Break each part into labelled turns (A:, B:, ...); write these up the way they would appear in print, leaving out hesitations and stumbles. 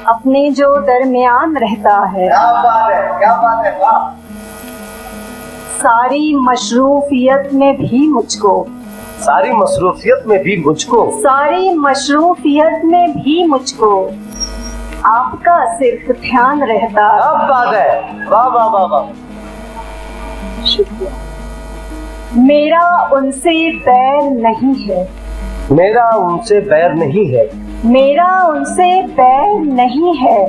A: अपने जो दरमियान रहता है।
B: क्या बात है, क्या बात है, वाह।
A: सारी मशरूफियत में भी मुझको,
B: सारी मसरूफियत में भी मुझको,
A: सारी मशरूफियत में भी मुझको आपका सिर्फ ध्यान रहता है।
B: क्या बात है, वाह वाह वाह वाह।
A: शुक्रिया। मेरा उनसे बैर नहीं है,
B: मेरा उनसे बैर नहीं है,
A: मेरा उनसे बैर नहीं है,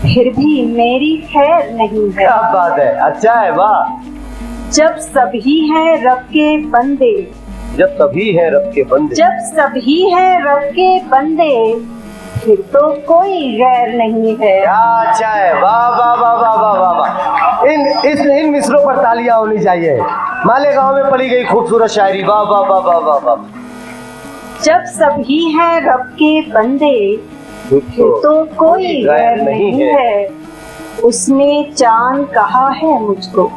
A: फिर भी मेरी खैर नहीं है।
B: क्या बात है, अच्छा है, वाह।
A: जब सभी हैं रब के बंदे,
B: जब सभी है रब के बंदे,
A: जब सभी हैं रब के बंदे, फिर तो कोई गैर नहीं है।
B: क्या अच्छा है, वाह वाह वाह वाह वाह वाह वाह। इन मिसरों पर तालियां होनी चाहिए। मालेगांव में पढ़ी गई खूबसूरत शायरी, वाह वाह वाह वाह वाह वाह।
A: जब सभी हैं रब के बंदे, फिर तो कोई गैर नहीं है। उसने चांद कहा है मुझको,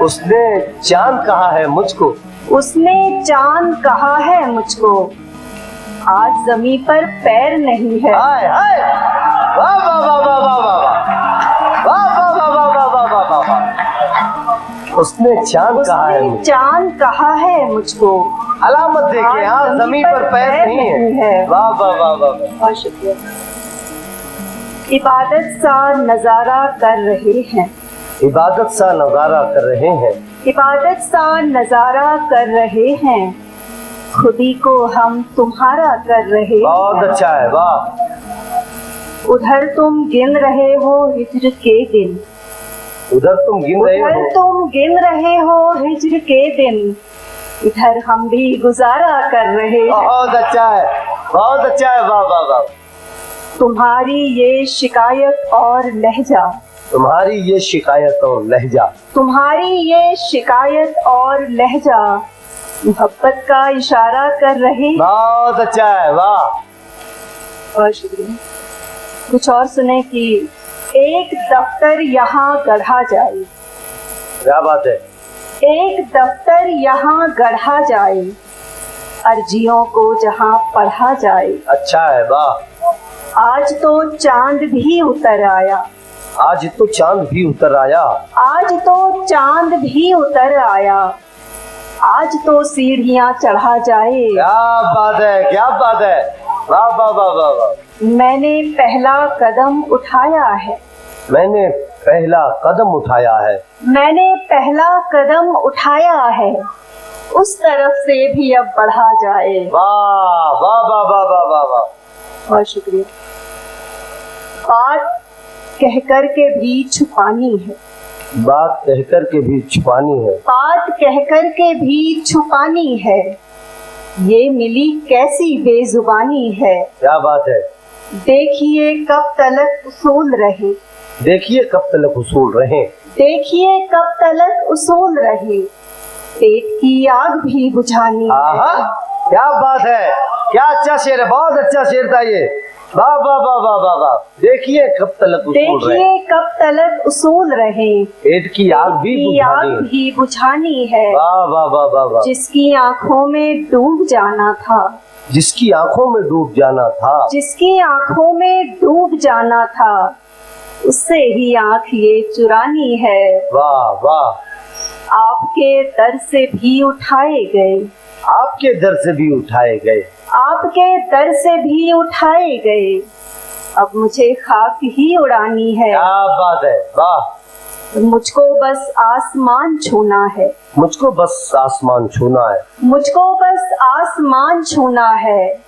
B: उसने चांद कहा है मुझको,
A: उसने चांद कहा है मुझको, आज जमी पर पैर नहीं है।
B: हाय हाय, वाह वाह वाह वाह वाह वाह वाह वाह वाह वाह वाह वाह वाह वाह वाह। उसने चांद कहा है,
A: उसने चांद कहा है मुझको,
B: अलामत देखे, हाँ जमीन पर पैर नहीं है। वाह वाह वाह वाह।
A: बहुत शुक्रिया। इबादत सा नजारा कर रहे हैं,
B: इबादत सा नजारा कर रहे हैं,
A: इबादत सा नजारा कर रहे हैं, खुदी को हम तुम्हारा कर रहे हैं।
B: बहुत अच्छा है, वाह।
A: उधर तुम गिन रहे हो हिज्र के दिन,
B: उधर तुम गिन रहे
A: उधर
B: हो,
A: तुम गिन रहे हो हिज्र के दिन, इधर हम भी गुजारा कर रहे हैं।
B: बहुत अच्छा है, बहुत अच्छा है, वाह वाह वाह।
A: तुम्हारी ये शिकायत और लहजा,
B: तुम्हारी ये शिकायत और लहजा,
A: तुम्हारी ये शिकायत और लहजा मोहब्बत का इशारा कर रहे।
B: बहुत अच्छा है, वाह।
A: बहुत शुक्रिया। कुछ और सुने कि एक दफ्तर यहाँ गढ़ा जाए,
B: क्या बात है,
A: एक दफ्तर यहाँ गढ़ा जाए, अर्जियों को जहाँ पढ़ा जाए।
B: अच्छा है, वाह।
A: आज तो चांद भी उतर आया,
B: आज तो चांद भी उतर आया,
A: आज तो चांद भी उतर आया, आज तो सीढ़ियाँ चढ़ा जाए।
B: क्या बात है, क्या बात है, वाह वाह वाह वाह वाह।
A: मैंने पहला कदम उठाया है,
B: मैंने पहला कदम उठाया है,
A: मैंने पहला कदम उठाया है, उस तरफ से भी अब बढ़ा जाए।
B: वाह वाह वाह वाह वाह वाह वाह।
A: बहुत शुक्रिया। बात कहकर के भी छुपानी है,
B: बात कहकर के भी छुपानी है,
A: बात कहकर के भी छुपानी है, ये मिली कैसी बेजुबानी है।
B: क्या बात है।
A: देखिए कब तलक उसूल रहे,
B: देखिए कब तलक उसूल रहे,
A: देखिए कब तलक उसूल रहे, पेट की आग भी बुझानी
B: आहा,
A: है।
B: क्या बात है, क्या अच्छा शेर है, बहुत अच्छा शेर था ये, वाह वाह वाह वाह वाह वाह। देखिए कब तलक उसूल रहे,
A: देखिए कब तलक उसूल रहे,
B: पेट की आग भी
A: की आग
B: बुझानी,
A: भी बुझानी है।
B: वाह वाह वाह वाह वाह।
A: जिसकी आंखों में डूब जाना था,
B: जिसकी आंखों में डूब जाना था,
A: जिसकी आंखों में डूब जाना था, उससे ही आंख ये चुरानी है।
B: वाह वाह।
A: आपके दर से भी उठाए गए,
B: आपके दर से भी उठाए गए,
A: आपके दर से भी उठाए गए, अब मुझे खाक ही उड़ानी है।
B: क्या बात है, वाह।
A: मुझको बस आसमान छूना है,
B: मुझको बस आसमान छूना है,
A: मुझको बस आसमान छूना है,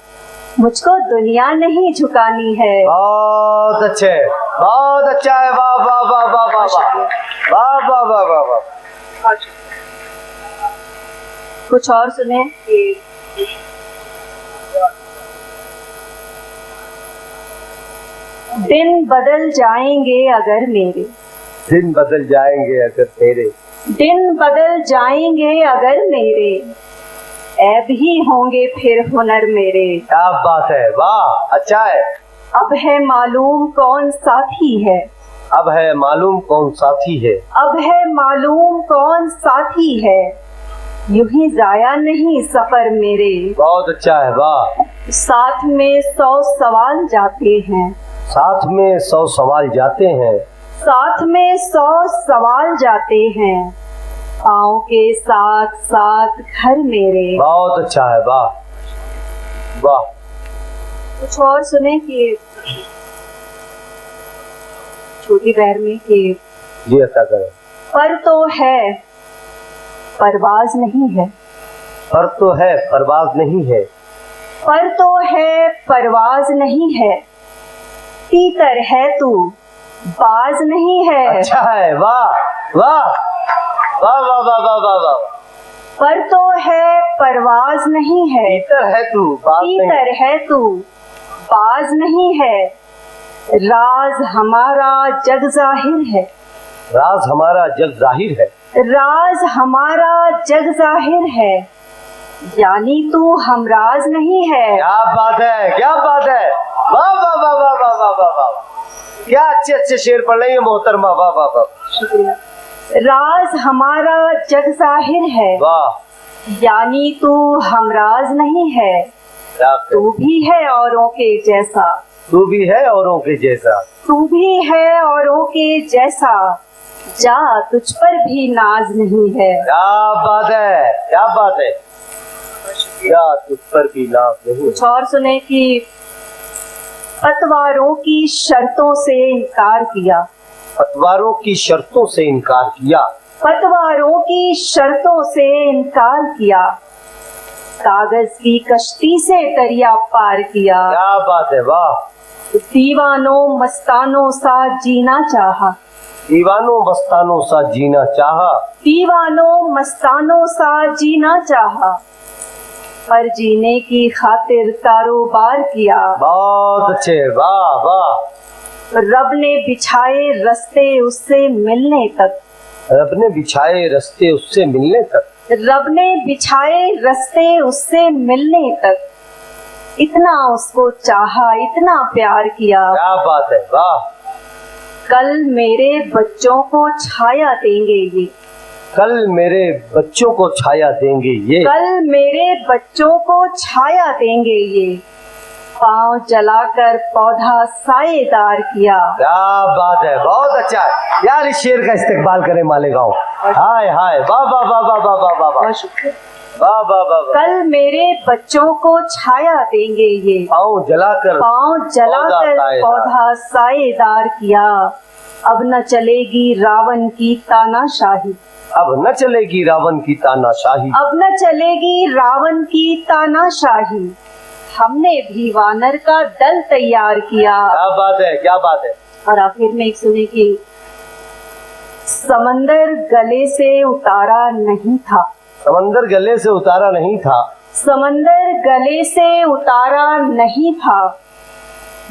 A: मुझको दुनिया नहीं झुकानी है।
B: बहुत अच्छे, बहुत अच्छा है, वाह वाह वाह वाह वाह वाह वाह वाह वाह वाह वाह।
A: कुछ और सुने। दिन बदल जाएंगे अगर मेरे,
B: दिन बदल जाएंगे अगर तेरे,
A: दिन बदल जाएंगे अगर मेरे, ऐब ही होंगे फिर हुनर मेरे।
B: क्या बात है, वाह, अच्छा है।
A: अब है मालूम कौन साथी है,
B: अब है मालूम कौन साथी है,
A: अब है मालूम कौन साथी है, यूं ही जाया नहीं सफर मेरे।
B: बहुत अच्छा है, वाह।
A: साथ में 100 सवाल जाते हैं,
B: साथ में 100 सवाल जाते हैं,
A: साथ में 100 सवाल जाते हैं, पाँव के साथ साथ घर मेरे।
B: बहुत अच्छा है, वाह वाह।
A: कुछ और सुने कि छोटी बहर में कि
B: जी ऐसा करें।
A: पर तो है परवाज नहीं है,
B: पर तो है परवाज नहीं है,
A: पर तो है परवाज नहीं है, तीतर है तू बाज नहीं है।
B: अच्छा है, वाह वाह वाह वाह वाह वाह वाह वाह।
A: पर तो है परवाज नहीं है,
B: तीतर है तू बाज नहीं।
A: तीतर है तू बाज नहीं है, राज हमारा जग जाहिर है,
B: राज हमारा जग जाहिर है,
A: राज हमारा जग जाहिर है, यानी तू हमराज नहीं है।
B: क्या बात है, क्या बात है, वाह वाह वाह वाह वाह वाह वाह वाह। क्या अच्छे अच्छे शेर पढ़ रही है मोहतरमा, वाह वाह वाह।
A: शुक्रिया। राज हमारा जग जाहिर है,
B: वाह,
A: यानी तू हमराज नहीं है,
B: क्या
A: तू भी है औरों के जैसा,
B: तू भी है औरों के जैसा,
A: तू भी है औरों के जैसा, जा तुझ पर भी नाज नहीं है।
B: क्या बात है, क्या बात है, क्या तुझ पर भी नाज नहीं।
A: कुछ और सुने कि पतवारों की शर्तों से इनकार किया,
B: पतवारों की शर्तों से इनकार किया,
A: पतवारों की शर्तों से इनकार किया, कागज की कश्ती से दरिया पार किया,
B: क्या बात है, वाह।
A: दीवानों मस्तानों सा जीना चाहा,
B: दीवानों मस्तानों सा जीना चाहा,
A: दीवानों मस्तानों सा जीना चाहा, पर जीने की खातिर कारोबार किया,
B: बहुत अच्छे, वाह वाह।
A: रब ने बिछाए रास्ते उससे मिलने तक,
B: रब ने बिछाए रास्ते उससे मिलने तक,
A: रब ने बिछाए रास्ते उससे मिलने तक, इतना उसको चाहा इतना प्यार किया,
B: क्या बात है, वाह।
A: कल मेरे बच्चों को छाया देंगे ये,
B: कल मेरे बच्चों को छाया देंगे ये,
A: कल मेरे बच्चों को छाया देंगे ये, पाँव जलाकर पौधा साएदार किया।
B: क्या बात है, बहुत अच्छा है यार। इस शेर का इस्तेकबाल करें मालेगांव। हाय हाय, वाह वाह वाह वाह वाह वाह वाह वाह वाह वाह वाह वाह।
A: कल मेरे बच्चों को छाया देंगे ये,
B: पाँव जलाकर
A: पौधा साएदार किया, अब न चलेगी रावण की तानाशाही,
B: अब न चलेगी रावण की तानाशाही,
A: अब न चलेगी रावण की तानाशाही, हमने भी वानर का दल तैयार किया।
B: क्या बात है, क्या बात है।
A: और आखिर में एक सुने कि समंदर गले से उतारा नहीं था,
B: समंदर गले से उतारा नहीं था,
A: समंदर गले से उतारा नहीं था,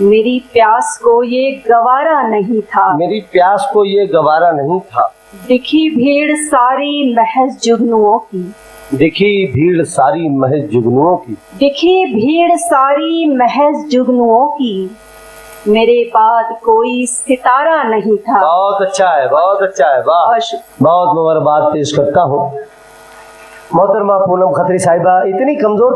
A: मेरी प्यास को ये गवारा नहीं था,
B: मेरी प्यास को ये गवारा नहीं था,
A: दिखी भीड़ सारी महज जुगनुओं की,
B: दिखी भीड़ सारी महज जुगनुओं की,
A: दिखी भीड़ सारी महज जुगनुओं की, मेरे बाद कोई सितारा नहीं था।
B: बहुत अच्छा है, बहुत अच्छा है, वाह। बहुत मुबारकबाद पेश करता हूँ मोहतरमा पूनम खत्री साहिबा। इतनी कमजोर